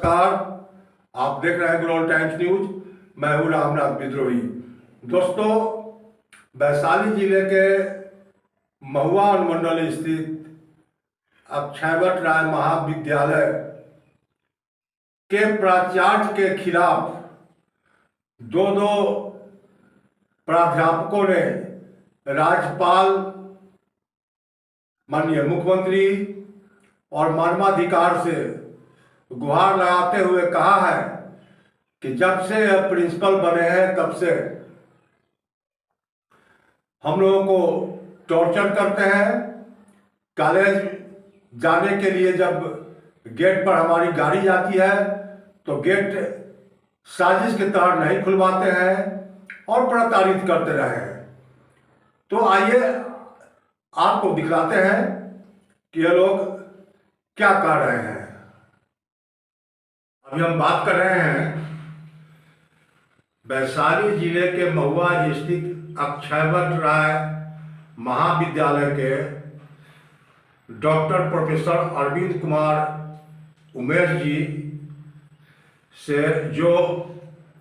नमस्कार। आप देख रहे हैं ग्लोबल टाइम्स न्यूज। मैं हूं रामनाथ विद्रोही। दोस्तों, वैशाली जिले के महुआ अनुमंडल स्थित अक्षयवट राय महाविद्यालय के प्राचार्य के खिलाफ दो प्राध्यापकों ने राज्यपाल, माननीय मुख्यमंत्री और मानवाधिकार से गुहार लगाते हुए कहा है कि जब से प्रिंसिपल बने हैं तब से हम लोगों को टॉर्चर करते हैं। कॉलेज जाने के लिए जब गेट पर हमारी गाड़ी जाती है तो गेट साजिश के तहत नहीं खुलवाते हैं और प्रताड़ित करते रहे हैं। तो आइए आपको दिखलाते हैं कि ये लोग क्या कर रहे हैं। अभी हम बात कर रहे हैं वैशाली जिले के महुआ स्थित अक्षयवट राय महाविद्यालय के डॉक्टर प्रोफेसर अरविंद कुमार उमेश जी से, जो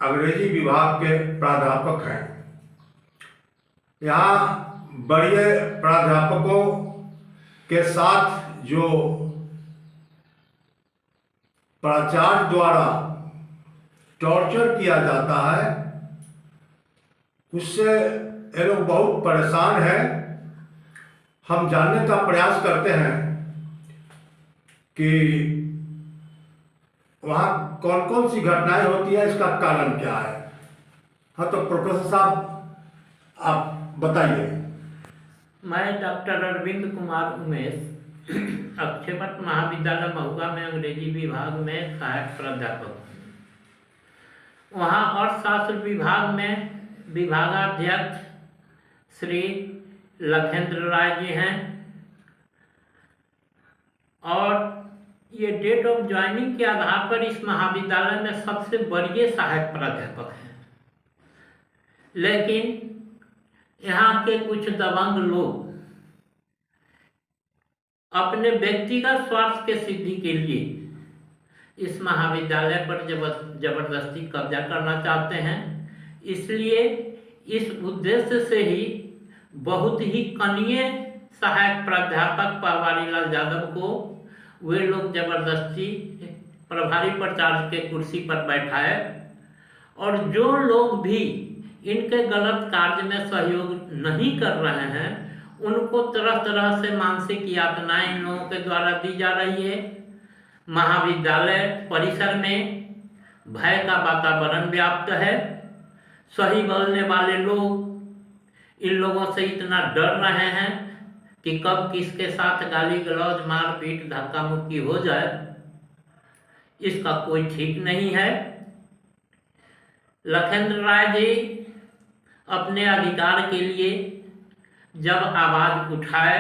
अंग्रेजी विभाग के प्राध्यापक हैं। यहाँ बड़े प्राध्यापकों के साथ जो प्राचार्य द्वारा टॉर्चर किया जाता है, उससे ये लोग बहुत परेशान हैं। हम जानने का प्रयास करते हैं कि वहाँ कौन कौन सी घटनाएं होती है, इसका कारण क्या है। हाँ, तो प्रोफेसर साहब आप बताइए। मैं डॉक्टर अरविंद कुमार उमेश अक्षयवट महाविद्यालय महुआ में अंग्रेजी विभाग में सहायक प्राध्यापक हूँ। वहाँ अर्थशास्त्र विभाग में विभागाध्यक्ष श्री लखेंद्र राय जी हैं और ये डेट ऑफ ज्वाइनिंग के आधार पर इस महाविद्यालय में सबसे बड़े सहायक प्राध्यापक हैं। लेकिन यहाँ के कुछ दबंग लोग अपने व्यक्तिगत स्वार्थ के सिद्धि के लिए इस महाविद्यालय पर जबरदस्ती कब्जा करना चाहते हैं। इसलिए इस उद्देश्य से ही बहुत ही कनीय सहायक प्राध्यापक पावारीलाल यादव को वे लोग जबरदस्ती प्रभारी प्राचार्य के कुर्सी पर बैठाए और जो लोग भी इनके गलत कार्य में सहयोग नहीं कर रहे हैं उनको तरह तरह से मानसिक यातनाएं इन लोगों के द्वारा दी जा रही है। महाविद्यालय परिसर में भय का वातावरण व्याप्त है। सही बोलने वाले लोग इन लोगों से इतना डर रहे हैं कि कब किसके साथ गाली गलौज, मारपीट, धक्का मुक्की हो जाए, इसका कोई ठीक नहीं है। लखेंद्र राय जी अपने अधिकार के लिए जब आवाज़ उठाए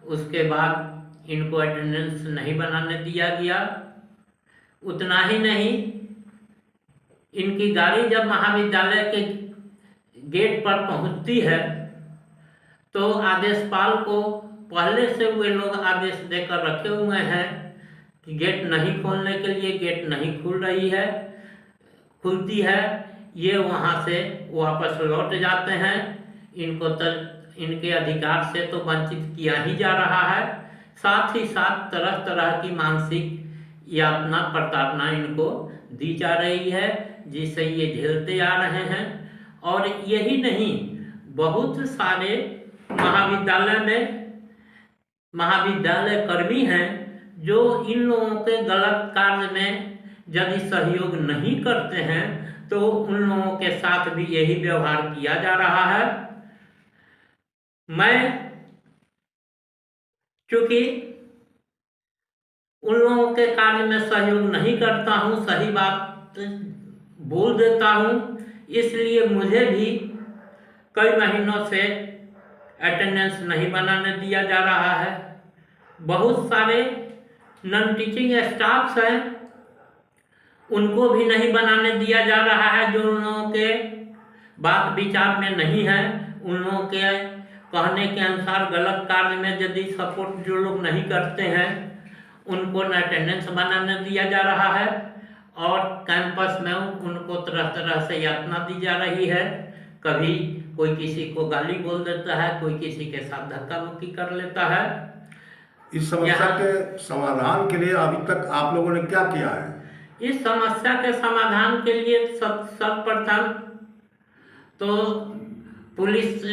उसके बाद इनको अटेंडेंस नहीं बनाने दिया गया। उतना ही नहीं, इनकी गाड़ी जब महाविद्यालय के गेट पर पहुंचती है तो आदेशपाल को पहले से वे लोग आदेश देकर रखे हुए हैं कि गेट नहीं खोलने के लिए, गेट नहीं खुलती है। ये वहाँ से वापस लौट जाते हैं। इनके अधिकार से तो वंचित किया ही जा रहा है, साथ ही साथ तरह तरह की मानसिक यातना, प्रताड़ना इनको दी जा रही है, जिसे ये झेलते आ रहे हैं। और यही नहीं, बहुत सारे महाविद्यालय कर्मी हैं जो इन लोगों के गलत कार्य में यदि सहयोग नहीं करते हैं तो उन लोगों के साथ भी यही व्यवहार किया जा रहा है। मैं चूंकि उन लोगों के कार्य में सहयोग नहीं करता हूँ, सही बात बोल देता हूँ, इसलिए मुझे भी कई महीनों से अटेंडेंस नहीं बनाने दिया जा रहा है। बहुत सारे नॉन टीचिंग स्टाफ्स हैं, उनको भी नहीं बनाने दिया जा रहा है। जो उन लोगों के बात विचार में नहीं है, उन लोगों के कहने के अनुसार गलत कार्य में यदि सपोर्ट जो लोग नहीं करते हैं उनको न अटेंडेंस बनाने दिया जा रहा है और कैंपस में उनको तरह तरह से यातना दी जा रही है। कभी कोई किसी को गाली बोल देता है, कोई किसी के साथ धक्का मुक्की कर लेता है। इस समस्या के समाधान के लिए अभी तक आप लोगों ने क्या किया है? इस समस्या के समाधान के लिए सर्वप्रथम तो पुलिस,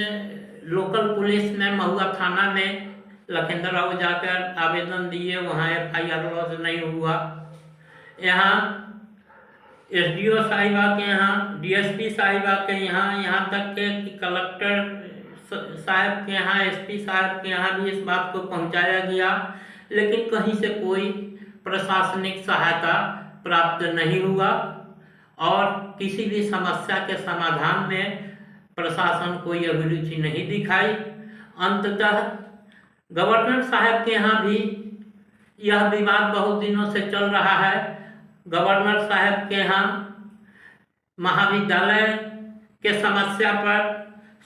लोकल पुलिस ने महुआ थाना में लखींदर राव जाकर आवेदन दिए, वहाँ FIR लॉन्च नहीं हुआ। यहाँ SDO साहिबा के यहाँ, DSP साहिबा के यहाँ, यहाँ तक के कलेक्टर साहब के यहाँ, SP साहब के यहाँ भी इस बात को पहुँचाया गया, लेकिन कहीं से कोई प्रशासनिक सहायता प्राप्त नहीं हुआ और किसी भी समस्या के समाधान में प्रशासन कोई अभिरुचि नहीं दिखाई। अंततः गवर्नर साहब के यहाँ भी यह विवाद बहुत दिनों से चल रहा है। गवर्नर साहब के यहाँ महाविद्यालय के समस्या पर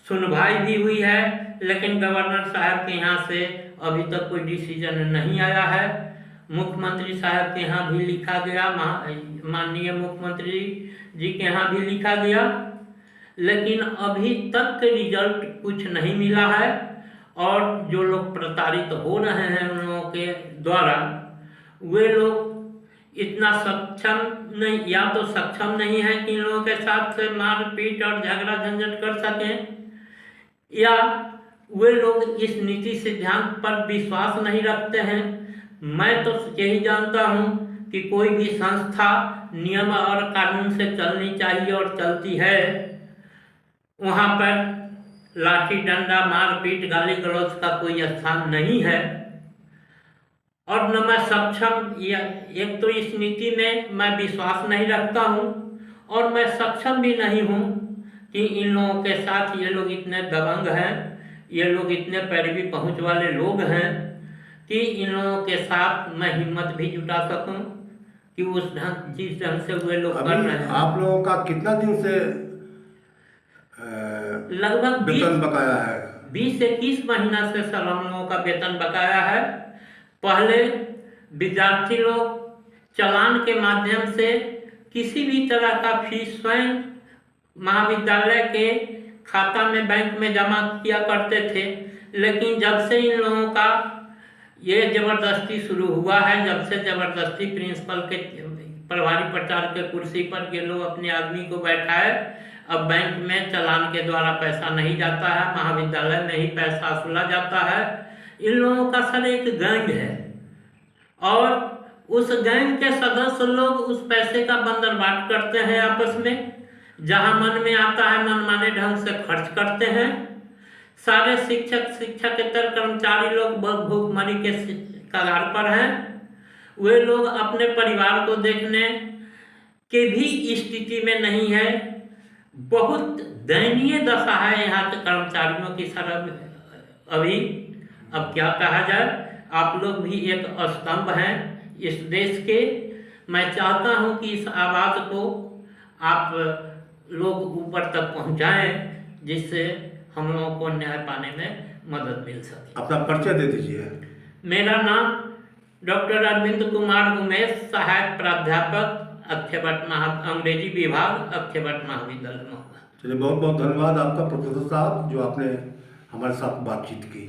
सुनवाई भी हुई है, लेकिन गवर्नर साहब के यहाँ से अभी तक कोई डिसीजन नहीं आया है। मुख्यमंत्री साहब के यहाँ भी लिखा गया, माननीय मुख्यमंत्री जी के यहाँ भी लिखा गया, लेकिन अभी तक के रिजल्ट कुछ नहीं मिला है। और जो लोग प्रताड़ित हो रहे हैं उन लोगों के द्वारा, वे लोग इतना सक्षम नहीं, या तो सक्षम नहीं है कि इन लोगों के साथ से मारपीट और झगड़ा झंझट कर सकें, या वे लोग इस नीति सिद्धांत पर विश्वास नहीं रखते हैं। मैं तो यही जानता हूं कि कोई भी संस्था नियम और कानून से चलनी चाहिए और चलती है। वहाँ पर लाठी डंडा, मारपीट, गाली गलौज का कोई स्थान नहीं है। और न मैं सक्षम, या एक तो इस नीति में मैं विश्वास नहीं रखता हूँ और मैं सक्षम भी नहीं हूँ कि इन लोगों के साथ, ये लोग इतने दबंग हैं, ये लोग इतने पैरवी पहुँच वाले लोग हैं कि इन लोगों के साथ मैं हिम्मत भी जुटा सकूं कि उस ढंग, जिस ढंग से वे लोग कर रहे हैं। आप लोगों का कितना दिन से लगभग वेतन बकाया है? 20 से 21 महीना से सर हम लोगों का वेतन बकाया है। पहले विद्यार्थी लोग चालान के माध्यम से किसी भी तरह का फीस स्वयं महाविद्यालय के खाता में, बैंक में जमा किया करते थे, लेकिन जब से इन लोगों का ये जबरदस्ती शुरू हुआ है, जब से जबरदस्ती प्रिंसिपल के प्रभारी प्राचार्य के कुर्सी पर ये लोग अपने आदमी को बैठाए, अब बैंक में चालान के द्वारा पैसा नहीं जाता है, महाविद्यालय में ही पैसा वसूला जाता है। इन लोगों का सर एक गैंग है और उस गैंग के सदस्य लोग उस पैसे का बंदरबाट करते हैं आपस में, जहां मन में आता है मनमाने ढंग से खर्च करते हैं। सारे शिक्षकेतर कर्मचारी लोग भूखमरी के कगार पर हैं। वे लोग अपने परिवार को देखने के भी स्थिति में नहीं है। बहुत दयनीय दशा है यहाँ के कर्मचारियों की सर अभी। अब क्या कहा जाए, आप लोग भी एक स्तंभ हैं इस देश के। मैं चाहता हूँ कि इस आवाज़ को आप लोग ऊपर तक पहुँचाएं, जिससे हम लोगों को न्याय पाने में मदद मिल सके। अपना परिचय दे दीजिए। मेरा नाम डॉक्टर अरविंद कुमार उमेश, सहायक प्राध्यापक, अक्षयवट अंग्रेजी विभाग, अक्षयवट महाविद्यालय महुआ। चलिए, बहुत बहुत धन्यवाद आपका प्रोफेसर साहब, जो आपने हमारे साथ बातचीत की।